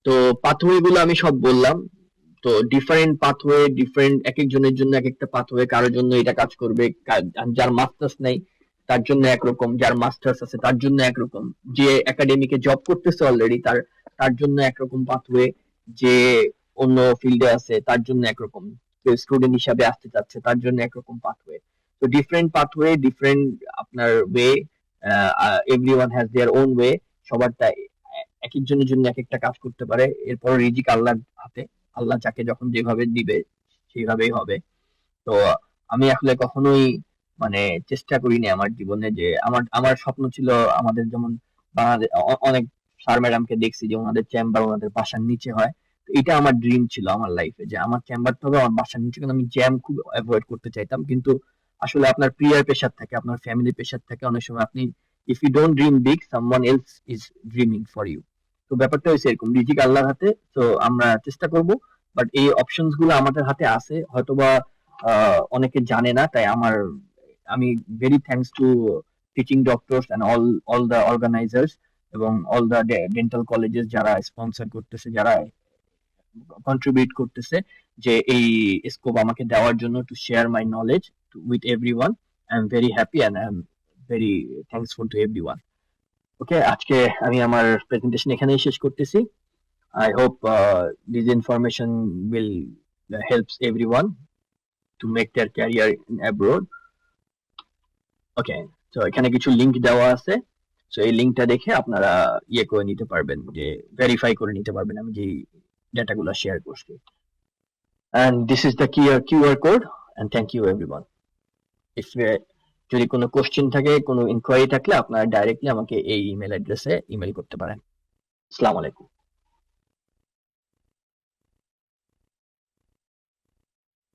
তো পাথওয়ে গুলো আমি সব বললাম। তো ডিফারেন্ট পাথওয়ে, ডিফারেন্ট এক একজনের জন্য এক একটা পাথওয়ে, কারোর জন্য এটা কাজ করবে, যার মাস্টার্স নাই তার জন্য একরকম, যার মাস্টার্স আছে তার জন্য একরকম, যে একাডেমিকে জব করতেছে অলরেডি তার তার জন্য একরকম পাথওয়ে, যে অন্য ফিল্ডে আছে তার জন্য একরকম, কেউ স্টুডেন্ট হিসাবে আসতে চাচ্ছে তার জন্য একরকম পাথওয়ে। তো ডিফারেন্ট পাথওয়ে, ডিফারেন্ট আপনার way, everyone has their own way. সবারটা এক একজনের জন্য এক একটা কাজ করতে পারে। এরপর রিজিক আল্লাহর হাতে, আল্লাহ যাকে যখন যেভাবে দিবে সেইভাবেই হবে। তো আমি আসলে কখনোই মানে চেষ্টা করিনি আমার জীবনে, যে আমার আমার স্বপ্ন ছিল আমাদের যেমন বাংলাদেশ অনেক স্যার ম্যাডামকে দেখছি যে ওনাদের চেম্বার ওনাদের বাসার নিচে হয়। তো এটা আমার ড্রিম ছিল আমার লাইফে, যে আমার চেম্বারটা হবে আমার বাসার নিচে, কিন্তু আমি জ্যাম খুব অ্যাভয়েড করতে চাইতাম। কিন্তু আসলে আপনার প্রিয়ার প্রেশার থাকে, আপনার ফ্যামিলি প্রেশার থাকে, অনেক সময় আপনি if you don't dream big someone else is dreaming for you. তো ব্যাপারটা হচ্ছে এরকম, রিজিক আল্লাহর হাতে। তো আমরা চেষ্টা করব, বাট এই অপশনস গুলো আমাদের হাতে আছে, হয়তোবা অনেকে জানে না। তাই আমি very thanks to teaching doctors and all the organisers এবং অল দ্য ডেন্টাল কলেজেস যারা স্পন্সর করতেছে, যারা কন্ট্রিবিউট করতেছে, যে এই স্কোপ আমাকে দেওয়ার জন্য, to share my knowledge with everyone. I am very happy and I am very thanksful to everyone. Okay, আজকে আমি আমার প্রেজেন্টেশন এখানেই শেষ করতেছি। I hope this information will helps everyone to make their career in abroad. ওকে, তো এখানে কিছু লিংক দেওয়া আছে। তো এই লিংকটা দেখে আপনারা ইয়ে করে নিতে পারবেন, যে ভেরিফাই করে নিতে পারবেন আমি যে ডেটাগুলো শেয়ার করছি। And this is the QR code, and thank you everyone. If যদি কোনো কোশ্চেন থাকে, কোনো ইনকোয়ারি থাকলে আপনারা ডাইরেক্টলি আমাকে এই ইমেল অ্যাড্রেসে ইমেল করতে পারেন। আসসালামু আলাইকুম।